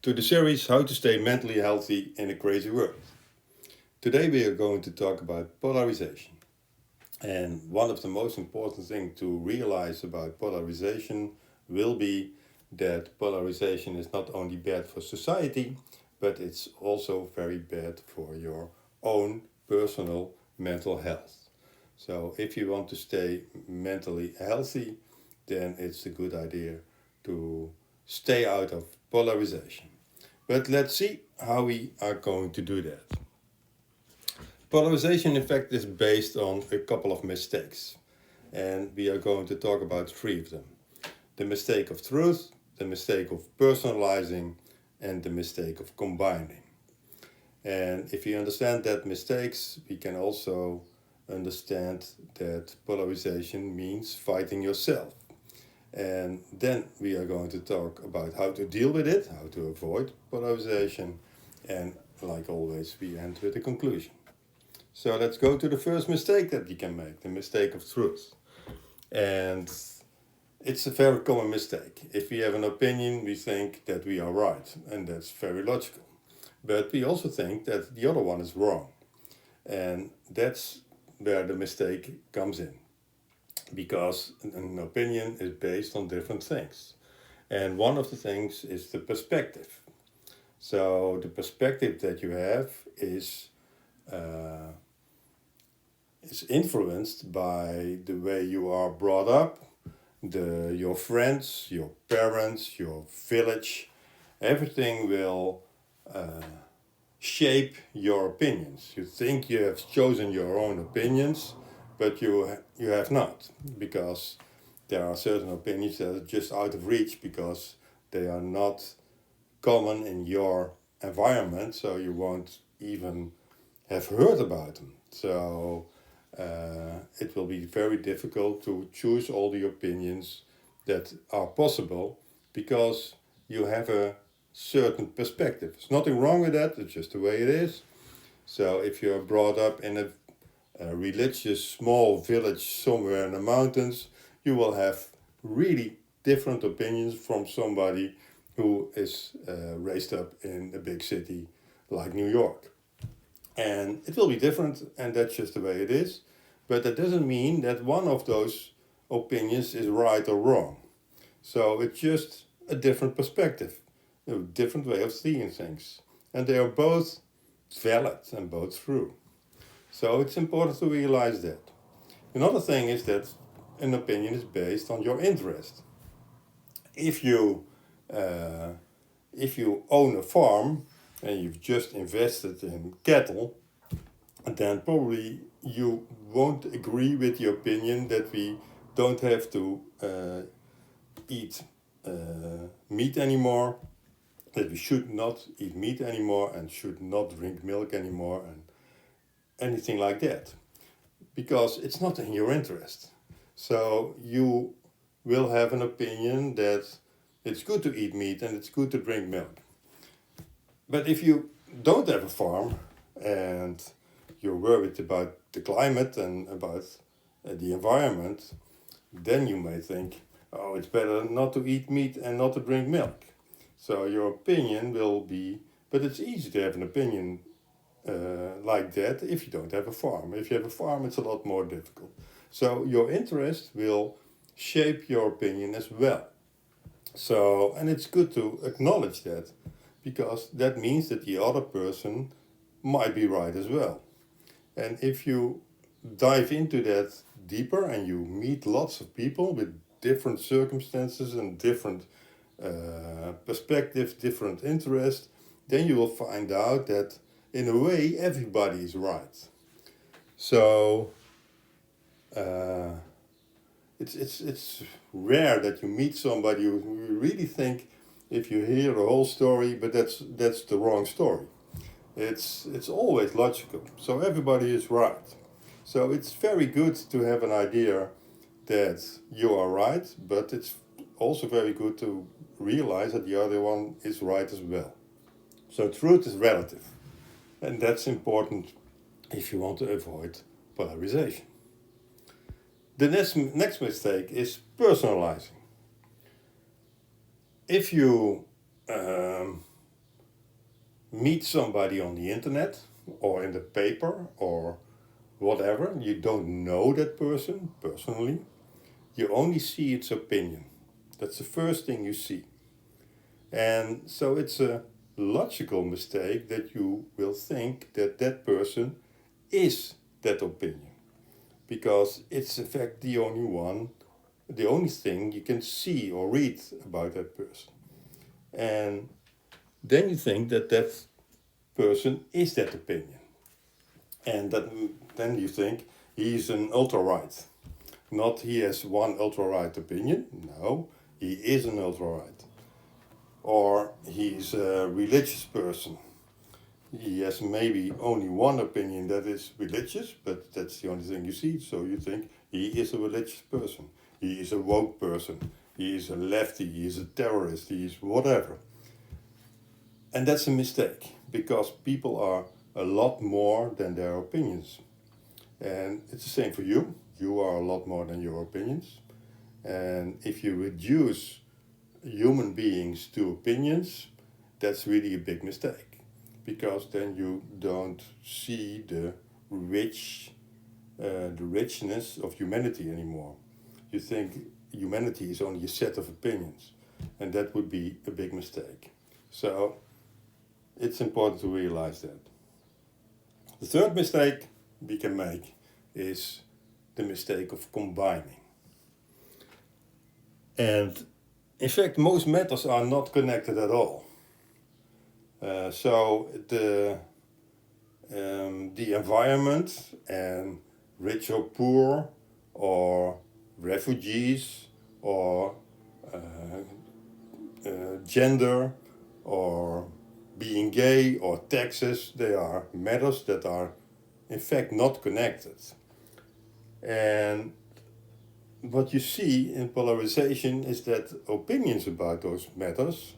to the series How to Stay Mentally Healthy in a Crazy World. Today we are going to talk about polarization. And one of the most important things to realize about polarization will be that polarization is not only bad for society, but it's also very bad for your own personal mental health. So if you want to stay mentally healthy, then it's a good idea to stay out of polarization. But let's see how we are going to do that. Polarization, in fact, is based on a couple of mistakes. And we are going to talk about three of them: the mistake of truth, the mistake of personalizing, and the mistake of combining. And if you understand that mistakes, we can also understand that polarization means fighting yourself. And then we are going to talk about how to deal with it, how to avoid polarization, and like always, we end with a conclusion. So let's go to the first mistake that you can make, the mistake of truth. And it's a very common mistake. If we have an opinion, we think that we are right, and that's very logical. But we also think that the other one is wrong. And that's where the mistake comes in, because an opinion is based on different things. And one of the things is the perspective. So the perspective that you have is influenced by the way you are brought up, your friends, your parents, your village. Everything will shape your opinions. You think you have chosen your own opinions, but you have not, because there are certain opinions that are just out of reach because they are not common in your environment, so you won't even have heard about them. So it will be very difficult to choose all the opinions that are possible because you have a certain perspective. There's nothing wrong with that, it's just the way it is. So if you're brought up in a religious small village somewhere in the mountains, you will have really different opinions from somebody who is raised up in a big city like New York. And it will be different, and that's just the way it is. But that doesn't mean that one of those opinions is right or wrong. So it's just a different perspective, a different way of seeing things. And they are both valid and both true. So it's important to realize that. Another thing is that an opinion is based on your interest. If you own a farm and you've just invested in cattle, then probably you won't agree with the opinion that we don't have to eat meat anymore, that we should not eat meat anymore and should not drink milk anymore and anything like that, because it's not in your interest. So you will have an opinion that it's good to eat meat and it's good to drink milk. But if you don't have a farm and you're worried about the climate and about the environment, then you may think, oh, it's better not to eat meat and not to drink milk. So your opinion will be, but it's easy to have an opinion like that if you don't have a farm. If you have a farm, it's a lot more difficult. So your interest will shape your opinion as well. So, and it's good to acknowledge that, because that means that the other person might be right as well. And if you dive into that deeper and you meet lots of people with different circumstances and different perspectives, different interests, then you will find out that in a way everybody is right. So it's rare that you meet somebody who you really think, if you hear the whole story, but that's the wrong story. It's always logical. So everybody is right. So it's very good to have an idea that you are right, but it's also very good to realize that the other one is right as well. So truth is relative, and that's important if you want to avoid polarization. The next mistake is personalizing. If you meet somebody on the internet or in the paper or whatever, you don't know that person personally, you only see its opinion. That's the first thing you see. And so it's a logical mistake that you will think that that person is that opinion, because it's in fact the only thing you can see or read about that person. And then you think that that person is that opinion. And then you think he's an ultra-right. Not he has one ultra-right opinion, no, he is an ultra-right. Or he's a religious person. He has maybe only one opinion that is religious, but that's the only thing you see. So you think he is a religious person. He is a woke person. He is a lefty. He is a terrorist. He is whatever. And that's a mistake, because people are a lot more than their opinions. And it's the same for you. You are a lot more than your opinions. And if you reduce human beings to opinions, that's really a big mistake, because then you don't see the richness of humanity anymore. You think humanity is only a set of opinions, and that would be a big mistake. So it's important to realize that. The third mistake we can make is the mistake of combining. And in fact, most matters are not connected at all. So the environment and rich or poor, or refugees, or gender, or being gay, or taxes, they are matters that are in fact not connected. And what you see in polarization is that opinions about those matters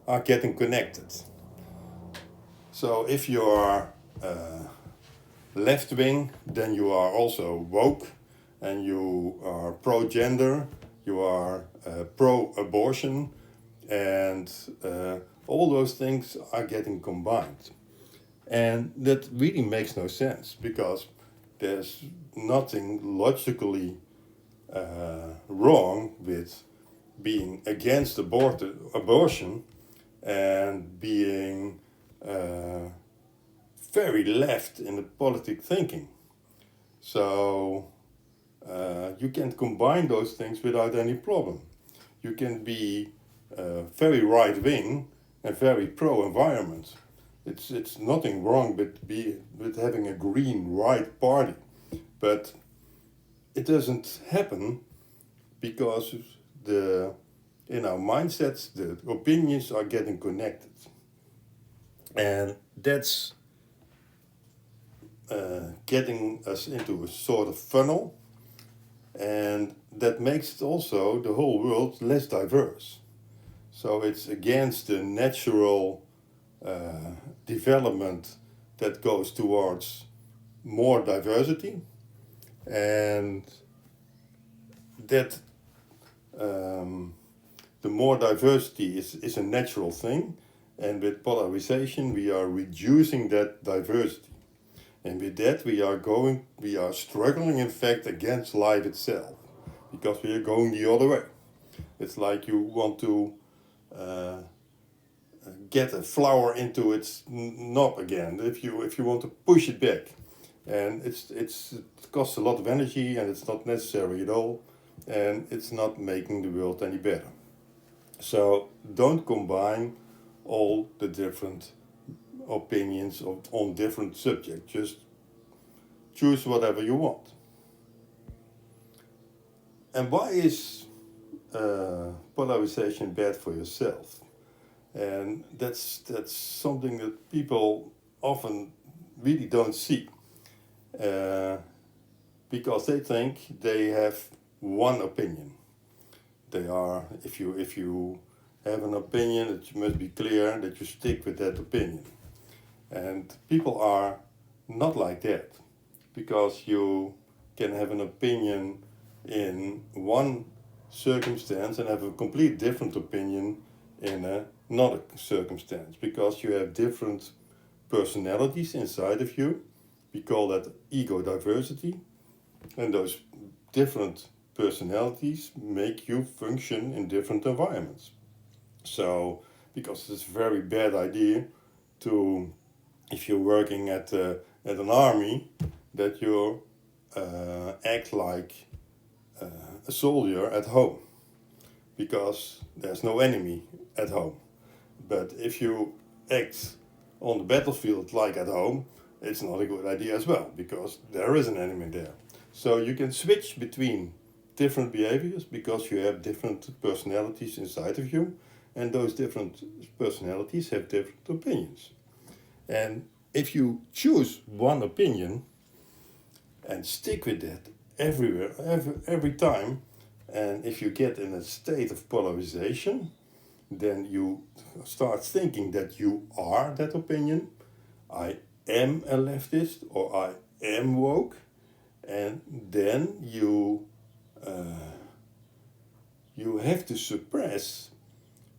are getting connected. So if you are left wing, then you are also woke, and you are pro-gender, you are pro-abortion, and all those things are getting combined. And that really makes no sense, because there's nothing logically wrong with being against abortion and being very left in the politic thinking. So you can combine those things without any problem. You can be very right wing and very pro environment. It's nothing wrong with having a green right party, but it doesn't happen because in our mindsets the opinions are getting connected, and that's getting us into a sort of funnel, and that makes it also the whole world less diverse. So it's against the natural development that goes towards more diversity, and that the more diversity is a natural thing, and with polarization we are reducing that diversity. And with that we are struggling in fact against life itself, because we are going the other way. It's like you want to get a flower into its knob again. If you want to push it back, and it costs a lot of energy, and it's not necessary at all, and it's not making the world any better. So don't combine all the different opinions on different subjects. Just choose whatever you want. And why is polarization bad for yourself? And that's something that people often really don't see, because they think they have one opinion. They are, if you have an opinion, it must be clear that you stick with that opinion. And people are not like that, because you can have an opinion in one circumstance and have a complete different opinion in not a circumstance, because you have different personalities inside of you. We call that ego diversity, and those different personalities make you function in different environments. So, because it's a very bad idea to, if you're working at an army, that you act like a soldier at home, because there's no enemy at home. But if you act on the battlefield like at home, it's not a good idea as well, because there is an enemy there. So you can switch between different behaviors because you have different personalities inside of you, and those different personalities have different opinions. And if you choose one opinion and stick with that every time, and if you get in a state of polarization, then you start thinking that you are that opinion. I am a leftist, or I am woke, and then you have to suppress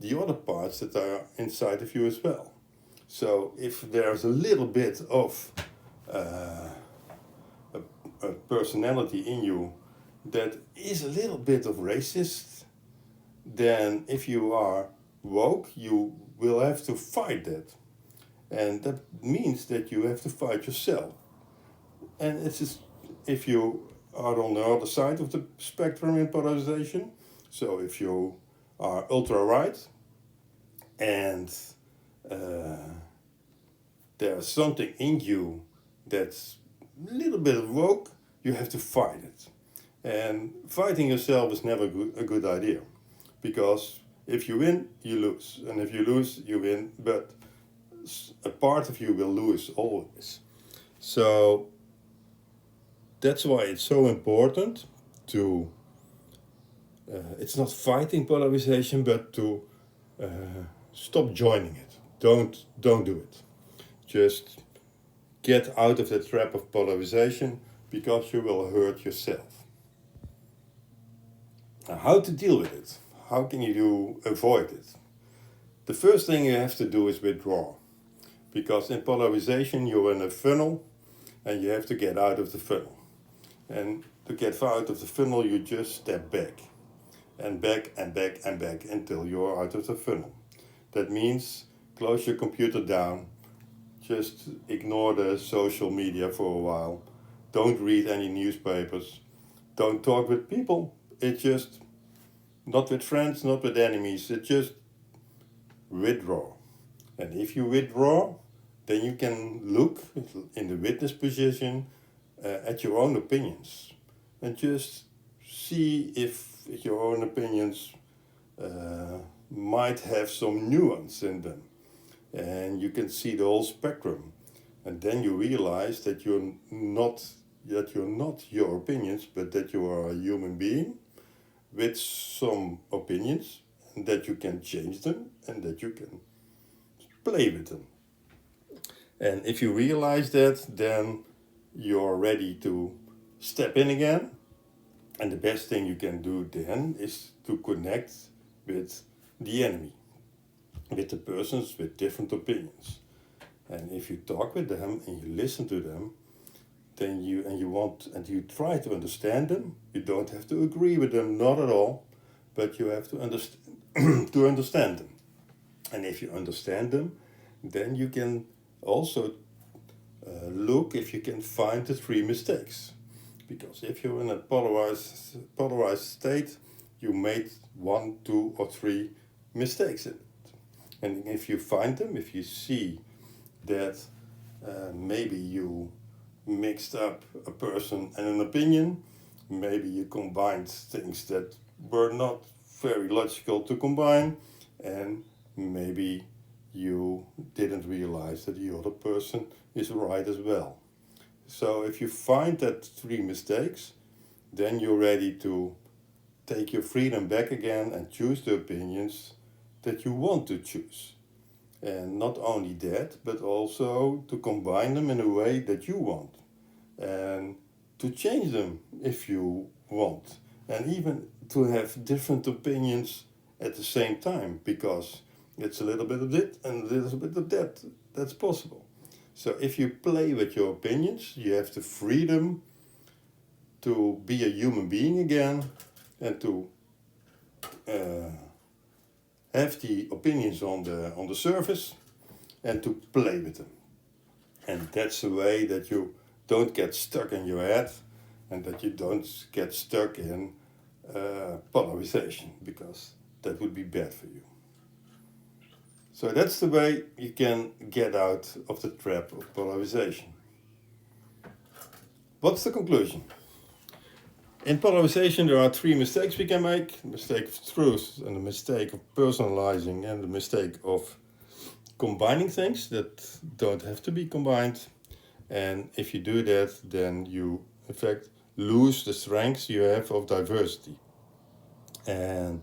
the other parts that are inside of you as well. So if there's a little bit of a personality in you that is a little bit of racist, then if you are woke, you will have to fight that. And that means that you have to fight yourself. And it's just, if you are on the other side of the spectrum in polarization, so if you are ultra right and there's something in you that's a little bit woke, you have to fight it. And fighting yourself is never a good idea, because if you win, you lose, and if you lose, you win, but a part of you will lose always. So that's why it's so important to, it's not fighting polarization, but to stop joining it. Don't do it. Just get out of the trap of polarization, because you will hurt yourself. Now, how to deal with it? How can you avoid it? The first thing you have to do is withdraw, because in polarization you're in a funnel and you have to get out of the funnel. And to get out of the funnel, you just step back and back and back and back until you're out of the funnel. That means close your computer down, just ignore the social media for a while, don't read any newspapers, don't talk with people. It's just not with friends, not with enemies, it's just withdraw. And if you withdraw, then you can look in the witness position at your own opinions and just see if your own opinions might have some nuance in them. And you can see the whole spectrum. And then you realize that you're not your opinions, but that you are a human being with some opinions, and that you can change them and that you can play with them. And if you realize that, then you're ready to step in again. And the best thing you can do then is to connect with the enemy, with the persons with different opinions. And if you talk with them and you listen to them, then you try to understand them. You don't have to agree with them, not at all, but you have to understand to understand them. And if you understand them, then you can also look if you can find the 3 mistakes. Because if you're in a polarized state, you made 1, 2, or 3 mistakes in it. And if you find them, if you see that maybe you mixed up a person and an opinion, maybe you combined things that were not very logical to combine, and maybe you didn't realize that the other person is right as well. So if you find that 3 mistakes, then you're ready to take your freedom back again and choose the opinions that you want to choose. And not only that, but also to combine them in a way that you want. And to change them if you want. And even to have different opinions at the same time. Because It's a little bit of this and a little bit of that. That's possible. So if you play with your opinions, you have the freedom to be a human being again and to have the opinions on the surface and to play with them. And that's the way that you don't get stuck in your head and that you don't get stuck in polarization, because that would be bad for you. So that's the way you can get out of the trap of polarization. What's the conclusion? In polarization, there are three mistakes we can make: the mistake of truth, and the mistake of personalizing, and the mistake of combining things that don't have to be combined. And if you do that, then you, in fact, lose the strengths you have of diversity. And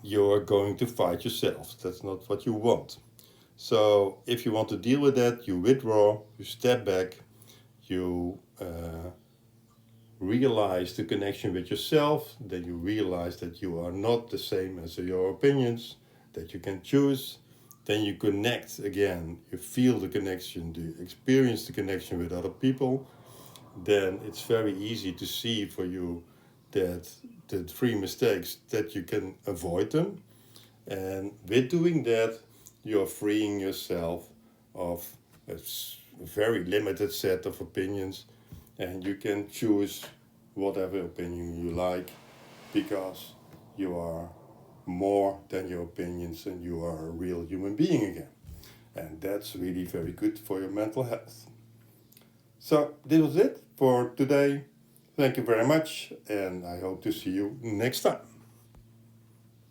you're going to fight yourself. That's not what you want. So if you want to deal with that, you withdraw, you step back, you realize the connection with yourself, then you realize that you are not the same as your opinions, that you can choose, then you connect again, you feel the connection, you experience the connection with other people, then it's very easy to see for you that the three mistakes, that you can avoid them. And with doing that, you're freeing yourself of a very limited set of opinions, and you can choose whatever opinion you like, because you are more than your opinions and you are a real human being again. And that's really very good for your mental health. So this was it for today. Thank you very much, and I hope to see you next time.